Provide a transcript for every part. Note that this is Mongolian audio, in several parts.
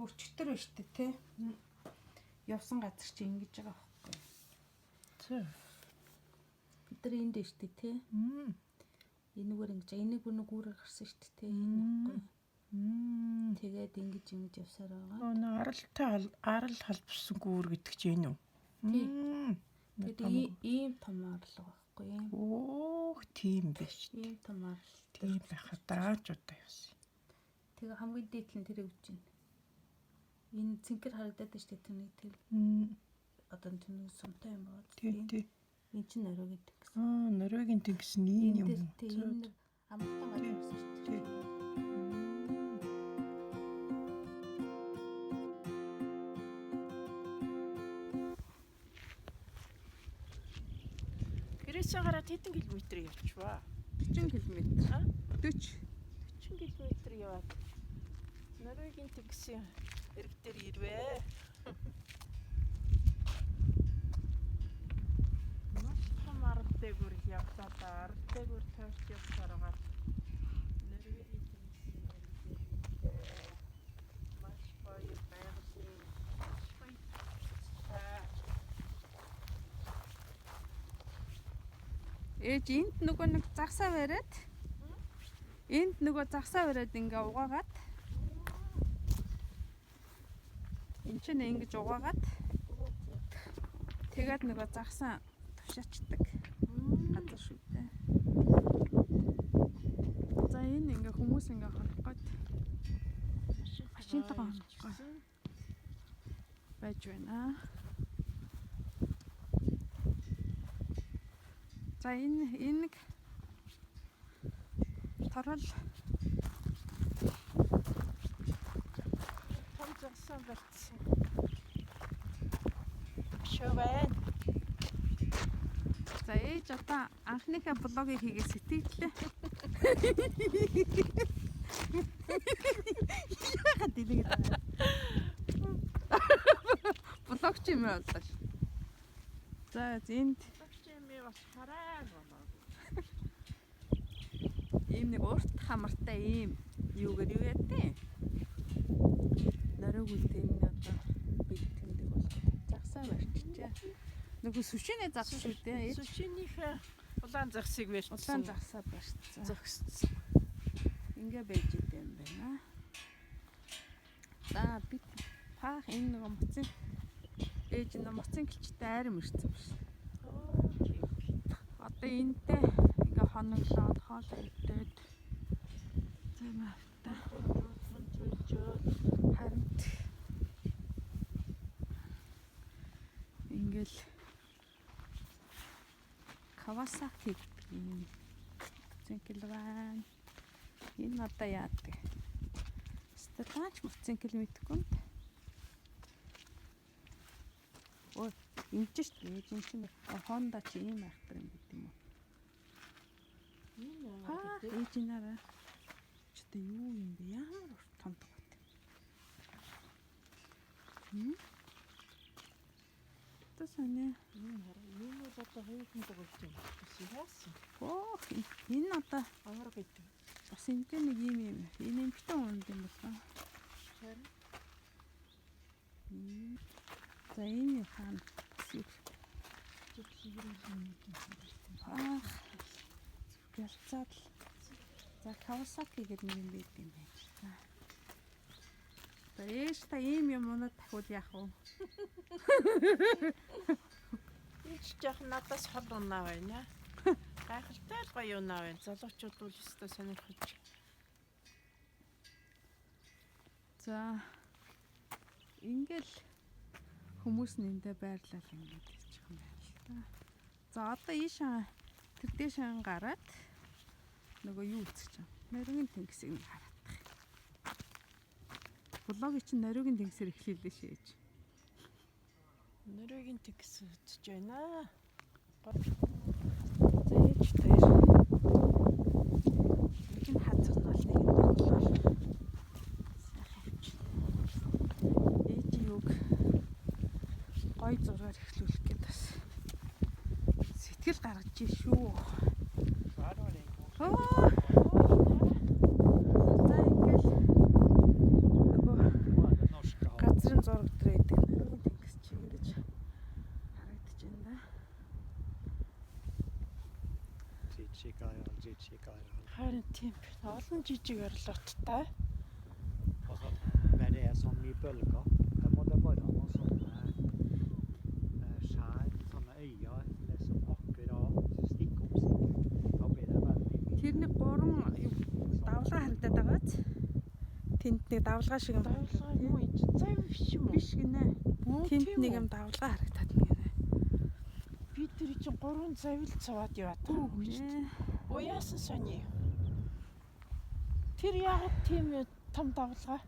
Өчтөр ба штэ те. Явсан газар чи ингэж байгаа байхгүй. Зөв. Бид нар энд штэ те. Энэгээр ингэж энийг нэг үүрэг гарсан штэ те. Энэ байхгүй. Тэгээд ингэж явсаар байгаа. Нөө арал халбсан гүүр гэдэг чи энэ үү? Тэгээд ийм том арлага байхгүй юм. Өөх тийм биш. Ийм том арлага. Тийм байхад даажуудаа явсан. Тэгээ хамгийн дээд нь тэр өгч байна. Энэ цэнхэр харагдаад байна штэ түүний тэр. Одоо түүний сумтай юм байна. Тийм. Энд чинь норио гэдэг гэсэн. Норвегийн тэнгис нь юм. Энэ амтан газар гэсэн штэ. Гэрээсээ хэдэн километр явчихваа? 40 км. 40 км яваад Норвегийн тэнгисийн эрэг дээр ирвээ. Маш том ард дээгүүр явлаа да. Ард дээгүүр тойрч явсаар байгаа. Норвегийн тэнгисийн эрэг дээр маш гоё байгалийн Ээж энд нөгөө нэг загсаа бариад энд нөгөө загсаа бариад ингээ угаагаад энэ ч ингэж угаагаад тэгээд нөгөө загсаа тушаачдаг газар шүү дээ. За энэ ингээ хүмүүс ингээ хонох гээд машинтайгаа хонох байж байна. За энэ торол том загсаа барьсан. Шовэн. За ээж одоо анхныхаа блогийг хийгээ сэтгэлээ. Яагаад дилээд байна? Блог ч юм боллоо. За энд бас хараа болоо. Ийм нэг урт хамартай ийм юугаар юу ядээ? Нариг үлдээ энэ одоо бэлтгэдэг болох. Загсаа барьчихжээ. Нөгөө сүшинээ загс шүү дээ. Сүшинийхээ улаан загсыг барьсан. Улаан загсаа барьсан. Зогссон. Ингээ байж идэм байна. За бид паах энэ нөгөө моцын ээж нэг моцын гэлчтэй айрам ирсэн биш. Одоо энтэй ингээ хоноглоод хоол идээд тийм авта харин ингээл Kawasaki гэдэг юм цэнгэлвэн энэ одоо яадаг статаач цэнгэлмэтгэн ой энэ ч шүү дээ энэ чинь Honda чи ийм айхтар юм гэдэг юм уу ээжинараа ч одоо юу юм бэ ямар том бат тасане юм одоо хоёрын тоглож байна. Яасан? Энэ одоо амар гэдэг. бас энэ нэг юм энэ эмхтэн унд юм байна. За энэ хаана Гэлцаад за Kawasaki гэдэг нэг юм байт юм байна. За ээж та ийм юм унаад тахвал яах вэ? Энд ч яах надаас хол унаа байна. Гайхалтай л гоё унаа байна. Залуучууд бол өстой сонирхож. За ингээл хүмүүс нэндээ байрлал ингэж хийчих юм байна л та. За одоо ийшээ тэр дэшэн гараад нөгөө юу үзэж байгаа. Норигийн тэнгисийг нэг хараадах. Блогийг чинь норигийн тэнгисээр эхлүүлээ шээж. Норвегийн тэнгис үзэж байна. За ээж тэр. Энэ хазар нь бол нэг бодлоо. Ээж юуг гой зургаар эхлүүлэх гээд бас сэтгэл гаргаж шүү. За ингээл нөгөө Норигийн зураг дээр байдаг Норигийн тэнгис чинь ингэж харагдаж байна да. Жижиг айл. Харин тийм олон жижиг орлоготтой. Og så hvad det er som i bølger. Der må det være noen sånne skjær, sånne øyer, liksom akkurat stikke opp sikkert. Da blir det veldig mye. Тэрний гурван давлгаа харагдаад байгааз. Тэнд нэг давлгаа шиг юм Давлгаа юм уу? Цав биш юм уу? биш гинэ. Тэнд нэг юм давлгаа харагдаад байна гинэ. Би тэр чинь 3 завил цаваад яваад байгаа юм чинь. Уяасан сони. Тэр яг тийм том давлгаа.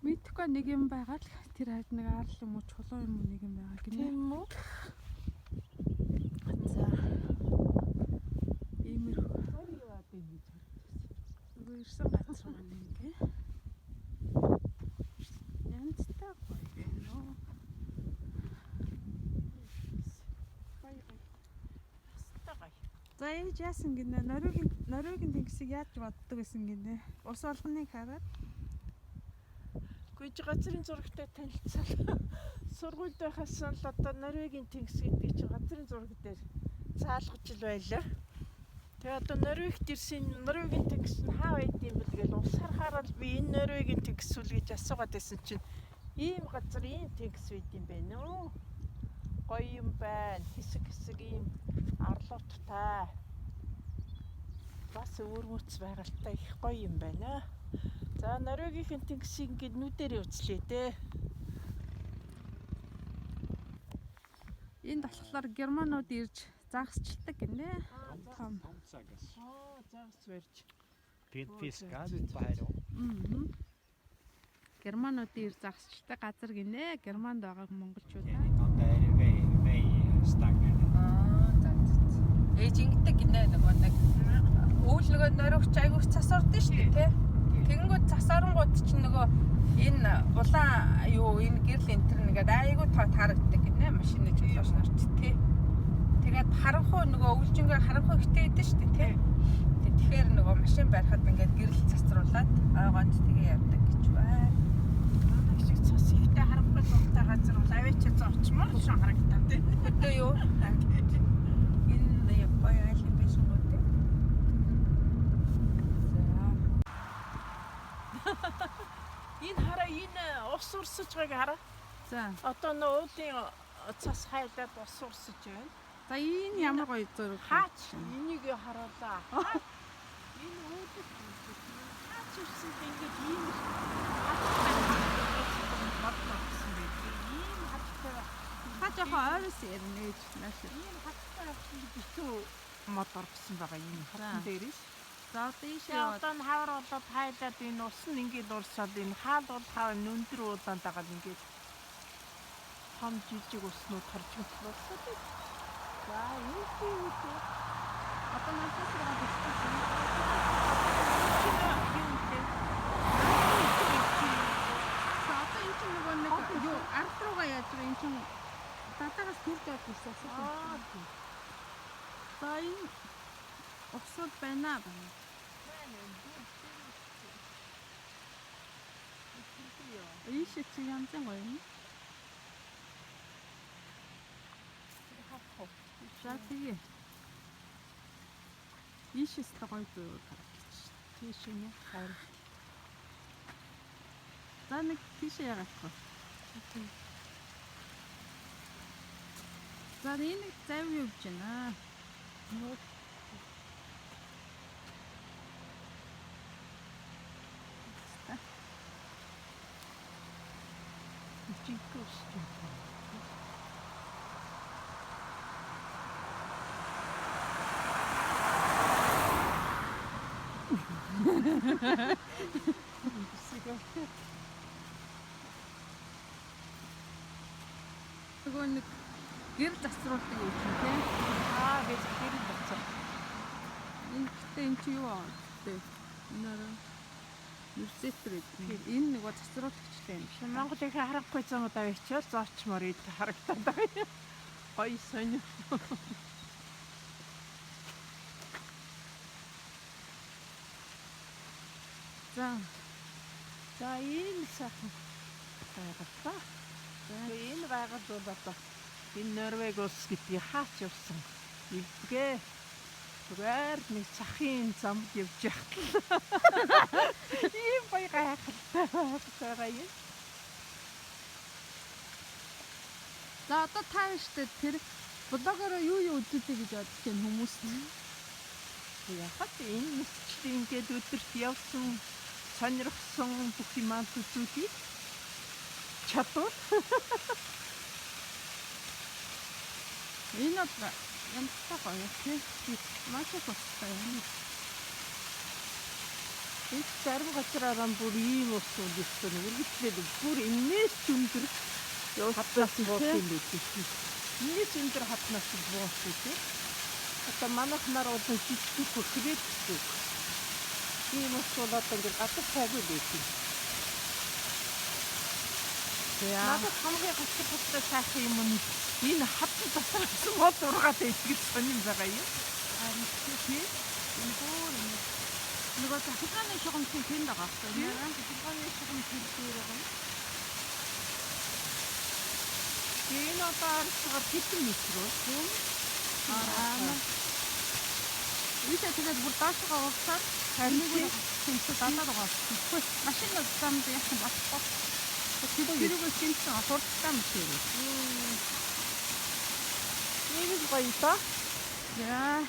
Мэдхгүй нэг юм байгаа л тэр хад нэг арал юм уу чулуу юм уу нэг юм байгаа гинэ. Тийм үү? За. Иймэрхүү. Хоёр яваад ингэж Зүгээр ирсэн газар маань ингээ. Янзтай гоё байна уу? Хастагай. За ээж яасан гинэ? Норигийн тэнгисийг яаж боддог гэсэн гинэ? Ус олгоныг хараад Гүйж газрын зурагтай танилцал. Сургуульд байхаас л одоо Норвегийн тэнгис гэдэг чинь газрын зураг дээр заалгаж ил байлаа. Тэгээ одоо Норвегт ирсэн Норвегийн тэнгис нь хаа байд юм бэл гээл ус харахаар би энэ Норвегийн тэнгис үл гэж асуугаад байсан чинь ийм газар ийм тэнгис байд юм байна уу? Гоё юм байна. Хэсэг хэсэг ийм арлуудтай. Бас өөрмөц байгальтай их гоё юм байна. За Норвегийн тэнгисийг ингээд нүдэрээ үзлээ дээ. энд болохоор германууд ирж загасчилдаг гинэ. Том. Tomsagas. Заагс барьж. Fint fiskar ute på här då. Германууд ирж загасчилдаг газар гинэ. Германд байгаа монголчууд. De vägstangen. За. Ээж ингэдэг гинэ нөгөө нэг өвөл нөгөө нөрөгч айгуух цас ордон шүү дээ тий. Тэгэнгүүт цас оронгууд чинь нөгөө энэ улаан юу энэ гэрэл энтер нэгээд айгуу тоо тарагддаг гинэ машины жолооч нарч тий. Тэгээд харанхуй нөгөө өвлжингээ харанхуй ихтэй идэв шүү дээ тий. Тэгэхээр нөгөө машин барихад ингээд гэрэл цацруулаад ойгоонд тэгээ явдаг гэж байна. Манай шиг цас ихтэй харахгүй зуртай газар бол аваач зорчмоор шин харагдав тий. Өдөө юу? Энэ гоё айл юм биш үү тий. Энэ хараа энэ ус урсаж байгааг хараа. За. Одоо нөө уулын цас хайлаад ус урсаж байна. За энэ ямар гоё зураг. Хаач энийг харуулаа. Энэ уулын хаач ирсэн ингээд ийм Хаа жоохон ойроос ярина ээж нааш. ийм хаттай явсан битүү мод орсон байгаа юм хатан дээрээс. За одоо ийш Тэгээ яваад одоо нь хавар болоод хайлаад энэ ус нь ингээд урсаад энэ хаал бол хаа нүндэр уулаанд байгаа ингээд том жижиг уснууд харж болсоо тий. За юу тий. одоо надаас байгаа бэлтгэсэн. За одоо энэ чинь нөгөө нэг юу ард руугаа яаж вэ? Энэ чинь датагаас төрд явж ирсэн асуух. За энэ усууд байна байна. Ийш чи янзын гоё юм. За тэгээ. Ийшээс та гоё зураг харагч. Тийш юм хайр. За нэг тийшээ ягаад вэ? За энэ зав юу гэж байна? Жиггүүс юм. Нөгөө нэг гэр засруулдаг юм чинь тийм. Гэж хэрэг болцоо. Энэ гэхдээ эн чи юу аа гэдэг. Нэрээ Юрсетер гэдэг. Энэ нөгөө засруулагчтай юм шиг. Монголыг харахгүй зам удаа ичээл зоочмоор ид харагдаад байгаа. Гоё сонь. За За ийм сайхан. байгаль ба. За. Тэгээ энэ байгаль бол одоо энэ Норвеги улс гэдгийг хаач явсан эвгээ зүгээр нэг цахын замд явж яхад л ийм гоё гайхалтай байгаа юм. За одоо та штэ тэр блогороо юу үзүүлээ гэж бодож байна хүмүүс нь. Яхад энэ мэсчлийн ингээд өдөрт явсан сонирхсон бүх юмаа үзүүлээ. Чадвар. Энэ бол янзтай гоё тийм. Маш их устай юм. Энд зарим газраараа бүр ийм ус үлдсэн. Үргэлжлээд бүр энээс өндөр явуулсан боос юм байдаг. Энээс өндөр хатнаас боос үү. Одоо манайх нар бол жижиг хөрхрээд. Ийм ус бол одоо ингээд гадар цайгүй байдаг. Надад хамгийн гацхалтай сайхан юм нь энэ хатан засагсан бол ургаад идэх сонирм байгаа юм. Харин тийм. Энэ бүр нөгөө захиргааны шугамчийн тэнд байгаа байхгүй юу? Захиргааны шугам тэр байгаа. Энэ одоо арчгаа хэдэн метр вэ? Үгүй тэгээд бүр доошоо уусаад харин нэг тэмцээ далаад байгаа. Тэгэхгүй машин замд яхан болохгүй. Тэрийг тэмцээ хурдтай машин. Нэг гоё та. За.